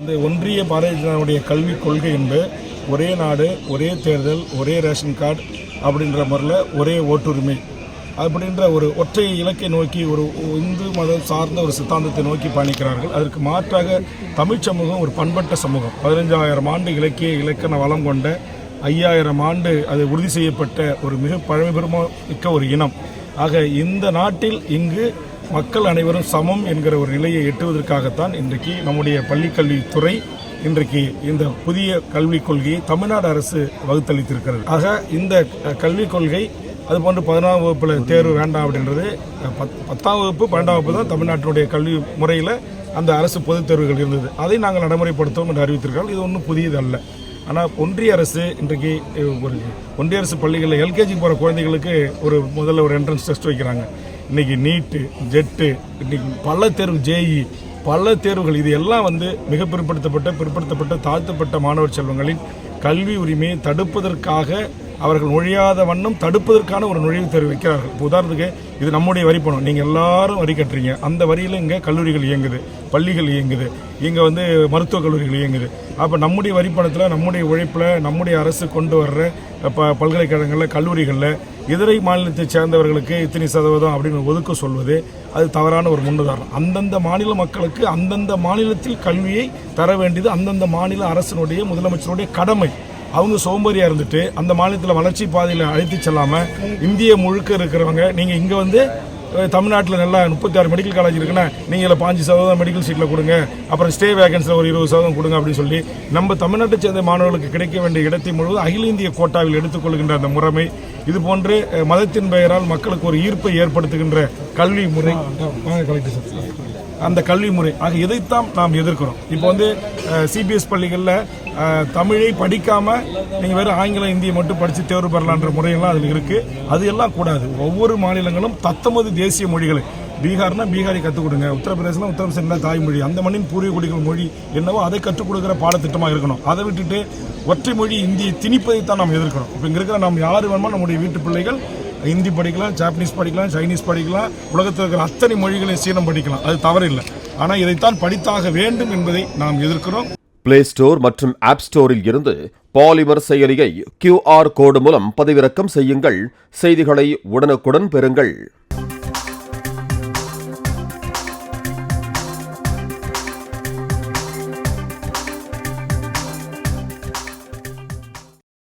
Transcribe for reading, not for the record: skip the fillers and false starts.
இந்த ஒன்றிய பாரதிய ஜனதாவுடைய கல்விக் கொள்கை என்பது ஒரே நாடு, ஒரே தேர்தல், ஒரே ரேஷன் கார்டு அப்படின்ற முறையில் ஒரே ஓட்டுரிமை அப்படின்ற ஒரு ஒற்றை இலக்கை நோக்கி ஒரு இந்து மதம் சார்ந்த ஒரு சித்தாந்தத்தை நோக்கி பயணிக்கிறார்கள். அதற்கு மாற்றாக தமிழ் சமூகம் ஒரு பண்பட்ட சமூகம். 15,000 ஆண்டு இலக்கிய இலக்கண வளம் கொண்ட 5,000 ஆண்டு அது உறுதி செய்யப்பட்ட ஒரு மிக பழமைபெருமிக்க ஒரு இனம். ஆக இந்த நாட்டில் இங்கு மக்கள் அனைவரும் சமம் என்கிற ஒரு நிலையை எட்டுவதற்காகத்தான் இன்றைக்கு நம்முடைய பள்ளிக்கல்வித்துறை இன்றைக்கு இந்த புதிய கல்விக் கொள்கையை தமிழ்நாடு அரசு வகுத்தளித்திருக்கிறது. ஆக இந்த கல்விக் கொள்கை அதுபோன்று 11ஆம் வகுப்பில் தேர்வு வேண்டாம் அப்படின்றது 10ஆம் வகுப்பு 12ஆம் வகுப்பு தான் தமிழ்நாட்டினுடைய கல்வி முறையில் அந்த அரசு பொதுத் தேர்வுகள் இருந்தது. அதை நாங்கள் நடைமுறைப்படுத்துவோம் என்று அறிவித்திருக்கிறோம். இது ஒன்றும் புதியது அல்ல. ஆனால் ஒன்றிய அரசு இன்றைக்கு ஒரு ஒன்றிய அரசு பள்ளிகளில் எல்கேஜி போகிற குழந்தைகளுக்கு முதல்ல ஒரு என்ட்ரன்ஸ் டெஸ்ட் வைக்கிறாங்க. இன்றைக்கி நீட்டு, ஜெட்டு, இன்றைக்கி பல தேர்வு, ஜேஇ, பல தேர்வுகள், இது எல்லாம் மிக பிற்படுத்தப்பட்ட தாழ்த்தப்பட்ட மாணவர் செல்வங்களின் கல்வி உரிமையை தடுப்பதற்காக அவர்கள் நுழையாத வண்ணம் தடுப்பதற்கான ஒரு நுழைவுத் தேர்வு வைக்கிறார்கள். இப்போ உதாரணத்துக்கு இது நம்முடைய வரி பணம், நீங்கள் எல்லாரும் வரி கட்டுறீங்க, அந்த வரியில் இங்கே கல்லூரிகள் இயங்குது, பள்ளிகள் இயங்குது, இங்கே மருத்துவக் கல்லூரிகள் இயங்குது. அப்போ நம்முடைய வரி பணத்தில், நம்முடைய உழைப்பில், நம்முடைய அரசு கொண்டு வர்ற பல்கலைக்கழகங்களில், கல்லூரிகளில் இதரை மாநிலத்தைச் சேர்ந்தவர்களுக்கு இத்தனை சதவீதம் அப்படின்னு ஒதுக்க சொல்வது அது தவறான ஒரு முன்னுதாரணம். அந்தந்த மாநில மக்களுக்கு அந்தந்த மாநிலத்தில் கல்வியை தர வேண்டியது அந்தந்த மாநில அரசினுடைய, முதலமைச்சருடைய கடமை. அவங்க சோம்பேறியாக இருந்துட்டு அந்த மாநிலத்தில் வளர்ச்சி பாதையில் அழைத்து செல்லாமல் இந்திய முழுக்க இருக்கிறவங்க, நீங்கள் இங்கே தமிழ்நாட்டில் நல்லா 36 மெடிக்கல் காலேஜ் இருக்குன்னா நீங்கள் இதில் 5% மெடிக்கல் சீட்டில் கொடுங்க, அப்புறம் ஸ்டே வேகன்சியில் ஒரு 20% கொடுங்க அப்படின்னு சொல்லி நம்ம தமிழ்நாட்டை சேர்ந்த மாணவர்களுக்கு கிடைக்க வேண்டிய இடத்தை முழுவதும் அகில இந்திய கோட்டாவில் எடுத்துக்கொள்கின்ற அந்த முறைமை, இது போன்று மதத்தின் பெயரால் மக்களுக்கு ஒரு ஈர்ப்பை ஏற்படுத்துகின்ற கல்வி முறை, அந்த கல்வி முறை, ஆக இதைத்தான் நாம் எதிர்க்கிறோம். இப்போ சிபிஎஸ் பள்ளிகளில் தமிழை படிக்காமல் நீங்கள் வெறும் ஆங்கிலம், இந்தியை மட்டும் படித்து தேர்வு பெறலான்ற முறையெல்லாம் அதில் இருக்குது. அது எல்லாம் கூடாது. ஒவ்வொரு மாநிலங்களும் தத்தமது தேசிய மொழிகளை, பீகார்னா பீகாரி கற்றுக் கொடுங்க, உத்தரப்பிரதேசம்னா உத்தரப்பிரதேசம் தாய்மொழி, அந்த மண்ணின் பூர்வீக குடிகள் மொழி என்னவோ அதை கற்றுக் கொடுக்குற பாடத்திட்டமாக இருக்கணும். அதை விட்டுட்டு ஒற்றை மொழி இந்தியை திணிப்பதைத்தான் நாம் எதிர்க்கிறோம். இப்போ இங்கே இருக்கிற நாம் யார் வேணுமோ நம்முடைய வீட்டு பிள்ளைகள் ஹிந்தி படிக்கலாம், ஜாப்பனீஸ் படிக்கலாம், சைனீஸ் படிக்கலாம், உலகத்தில் இருக்கிற அத்தனை மொழிகளை சீனம் படிக்கலாம், அது தவறில்லை. ஆனால் இதைத்தான் படித்தாக வேண்டும் என்பதை நாம் எதிர்க்கிறோம். பிளே ஸ்டோர் மற்றும் ஆப் ஸ்டோரில் இருந்து பாலிமர் செயலியை QR கோடு மூலம் பதிவிறக்கம் செய்யுங்கள். செய்திகளை உடனுக்குடன் பெறுங்கள்.